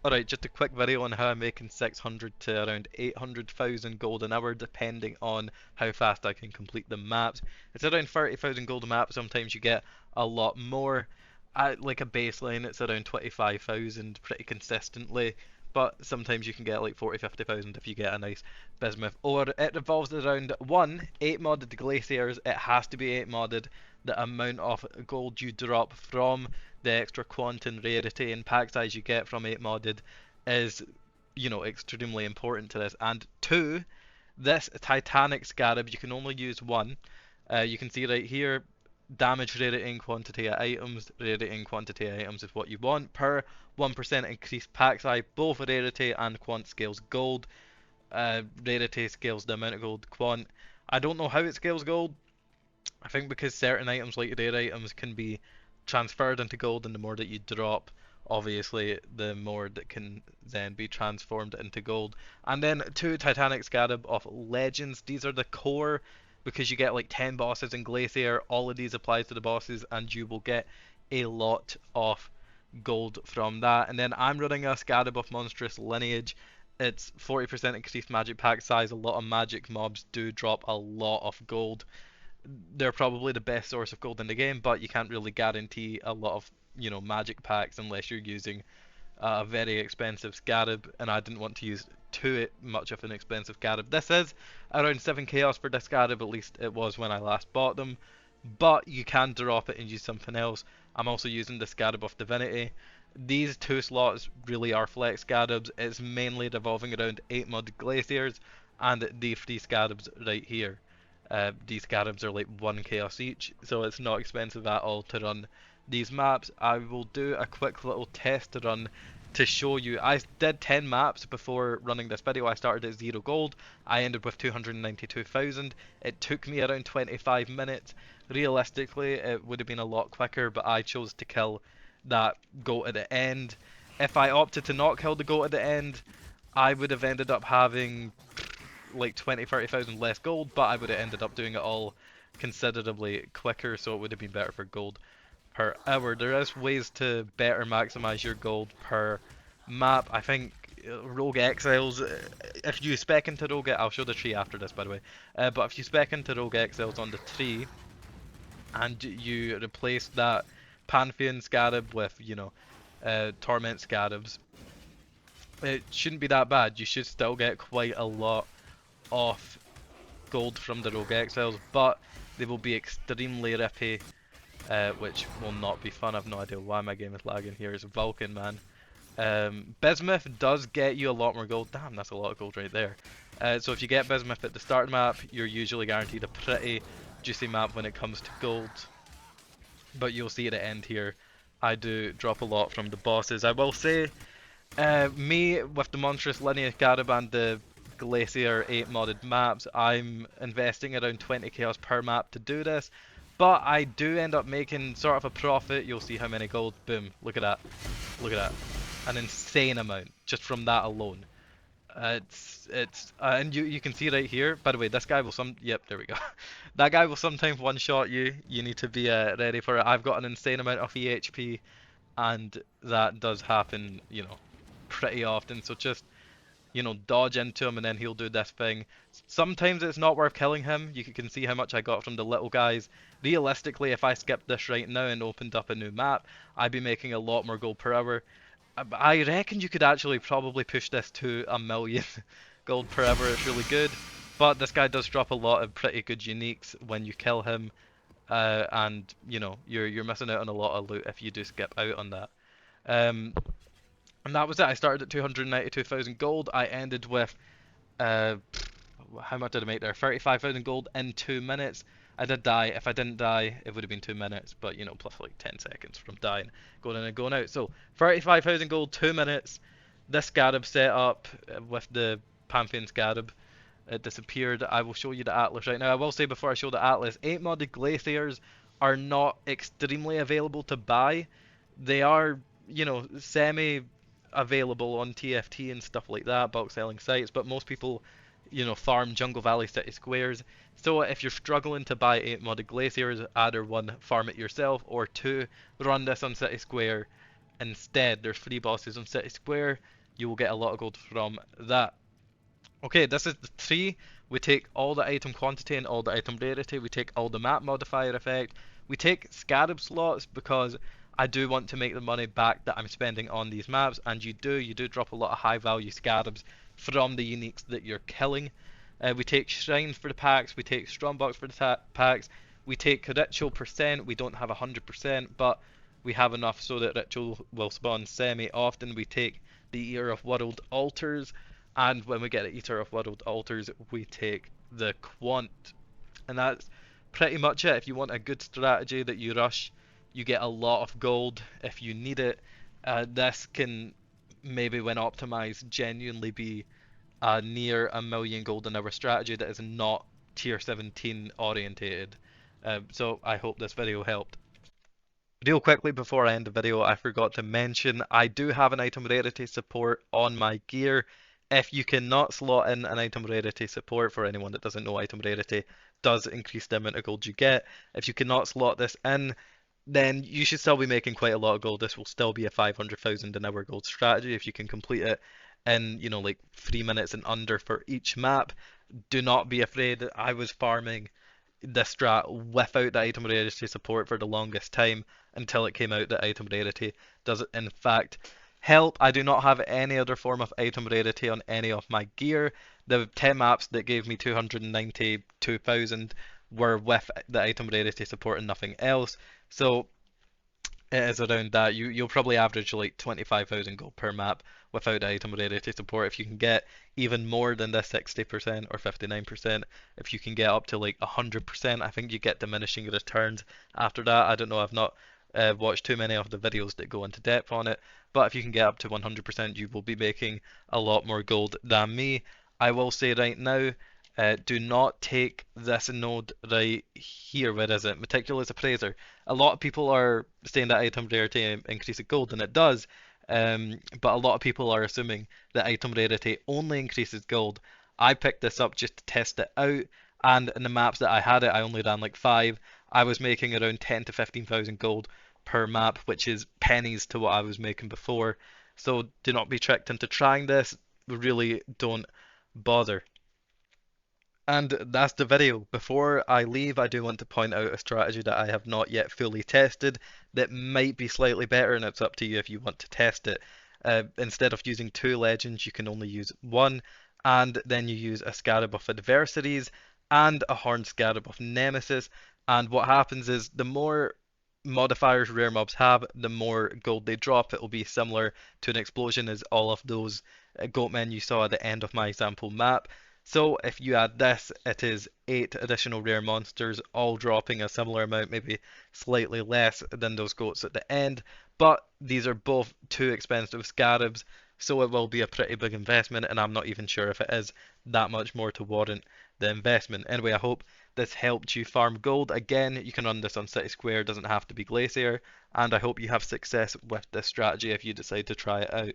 Alright, just a quick video on how I'm making 600 to around 800,000 gold an hour depending on how fast I can complete the maps. It's around 30,000 gold a map, sometimes you get a lot more. At like a baseline it's around 25,000 pretty consistently, but sometimes you can get like 40, 50,000 if you get a nice bismuth. Or it revolves around 1, 8 modded glaciers, it has to be 8 modded. The amount of gold you drop from the extra quant and rarity and pack size you get from 8 modded is, extremely important to this. And 2, this Titanic scarab, you can only use 1. You can see right here, damage, rarity, and quantity of items. Rarity and quantity of items is what you want. Per 1% increased pack size, both rarity and quant scales gold. Rarity scales the amount of gold. Quant, I don't know how it scales gold. I think because certain items like rare items can be transferred into gold, and the more that you drop, obviously, the more that can then be transformed into gold. And then 2 Titanic Scarab of Legends. These are the core because you get like 10 bosses in Glacier. All of these apply to the bosses, and you will get a lot of gold from that. And then I'm running a Scarab of Monstrous Lineage. It's 40% increased magic pack size. A lot of magic mobs do drop a lot of gold. They're probably the best source of gold in the game, but you can't really guarantee a lot of magic packs unless you're using a very expensive scarab, and I didn't want to use too much of an expensive scarab. This is around 7 chaos for the scarab, at least it was when I last bought them, but you can drop it and use something else. I'm also using the scarab of divinity. These 2 slots really are flex scarabs. It's mainly revolving around 8 mod glaciers and the 3 scarabs right here. These scarabs are like 1 chaos each, so it's not expensive at all to run these maps. I will do a quick little test run to show you. I did 10 maps before running this video. I started at 0 gold. I ended with 292,000. It took me around 25 minutes. Realistically, it would have been a lot quicker, but I chose to kill that goat at the end. If I opted to not kill the goat at the end, I would have ended up having like 20, 30,000 less gold, but I would have ended up doing it all considerably quicker, so it would have been better for gold per hour. There is ways to better maximize your gold per map. I think Rogue Exiles, if you spec into Rogue, I'll show the tree after this by the way, but if you spec into Rogue Exiles on the tree and you replace that Pantheon Scarab with, Torment Scarabs, it shouldn't be that bad. You should still get quite a lot of gold from the Rogue Exiles, but they will be extremely rippy, which will not be fun. I've no idea why my game is lagging here. It's Vulcan, man. Bismuth does get you a lot more gold. Damn, that's a lot of gold right there. So if you get Bismuth at the start of the map, you're usually guaranteed a pretty juicy map when it comes to gold. But you'll see at the end here, I do drop a lot from the bosses. I will say, me with the Monstrous Lineage Scarab and the Glacier 8 modded maps, I'm investing around 20 chaos per map to do this, but I do end up making sort of a profit. You'll see how many gold. Boom, look at that, look at that, an insane amount just from that alone. And you can see right here, by the way, this guy will yep, there we go. That guy will sometimes one shot you. You need to be ready for it. I've got an insane amount of EHP, and that does happen, pretty often, so just dodge into him and then he'll do this thing. Sometimes it's not worth killing him. You can see how much I got from the little guys. Realistically, if I skipped this right now and opened up a new map, I'd be making a lot more gold per hour. I reckon you could actually probably push this to 1,000,000 gold per hour. It's really good. But this guy does drop a lot of pretty good uniques when you kill him. And, you're missing out on a lot of loot if you do skip out on that. And that was it. I started at 292,000 gold. I ended with, how much did I make there? 35,000 gold in 2 minutes. I did die. If I didn't die, it would have been 2 minutes, but plus like 10 seconds from dying, going in and going out. So 35,000 gold, 2 minutes. This Scarab set up with the Pantheon Scarab, it disappeared. I will show you the Atlas right now. I will say before I show the Atlas, 8 modded Glaciers are not extremely available to buy. They are, semi available on TFT and stuff like that, bulk selling sites, but most people, farm Jungle Valley City Squares. So if you're struggling to buy 8 modded Glaciers, either 1, farm it yourself, or 2, run this on City Square instead. There's free bosses on City Square. You will get a lot of gold from that. Okay, this is the tree. We take all the item quantity and all the item rarity. We take all the map modifier effect. We take scarab slots because I do want to make the money back that I'm spending on these maps, and you do drop a lot of high value scarabs from the uniques that you're killing. We take shrines for the packs. We take strongbox for the packs. We take ritual percent. We don't have 100%, but we have enough so that ritual will spawn semi often. We take the Eater of World Altars, and when we get the Eater of World Altars, we take the Quant. And that's pretty much it. If you want a good strategy that you rush, you get a lot of gold if you need it. This can maybe, when optimized, genuinely be near a million gold an hour strategy that is not tier 17 orientated. So I hope this video helped. Real quickly before I end the video, I forgot to mention I do have an item rarity support on my gear. If you cannot slot in an item rarity support, for anyone that doesn't know, item rarity does increase the amount of gold you get. If you cannot slot this in, then you should still be making quite a lot of gold. This will still be a 500,000 an hour gold strategy if you can complete it in, like 3 minutes and under for each map. Do not be afraid. I was farming this strat without the item rarity support for the longest time until it came out that item rarity does it in fact help. I do not have any other form of item rarity on any of my gear. The 10 maps that gave me 292,000 were with the item rarity support and nothing else. So it is around that. You'll probably average like 25,000 gold per map without the item rarity support. If you can get even more than the 60% or 59%, if you can get up to like 100%, I think you get diminishing returns after that. I don't know, I've not watched too many of the videos that go into depth on it, but if you can get up to 100%, you will be making a lot more gold than me. I will say right now, do not take this node right here. Where is it? Meticulous Appraiser. A lot of people are saying that item rarity increases gold, and it does. But a lot of people are assuming that item rarity only increases gold. I picked this up just to test it out, and in the maps that I had it, I only ran like 5. I was making around 10 to 15,000 gold per map, which is pennies to what I was making before. So do not be tricked into trying this. Really don't bother. And that's the video. Before I leave, I do want to point out a strategy that I have not yet fully tested that might be slightly better, and it's up to you if you want to test it. Instead of using 2 legends, you can only use 1, and then you use a Scarab of Adversaries and a Horned Scarab of Nemesis. And what happens is the more modifiers rare mobs have, the more gold they drop. It will be similar to an explosion as all of those goat men you saw at the end of my example map. So if you add this, it is 8 additional rare monsters, all dropping a similar amount, maybe slightly less than those goats at the end. But these are both too expensive scarabs, so it will be a pretty big investment, and I'm not even sure if it is that much more to warrant the investment. Anyway, I hope this helped you farm gold. Again, you can run this on City Square, it doesn't have to be Glacier, and I hope you have success with this strategy if you decide to try it out.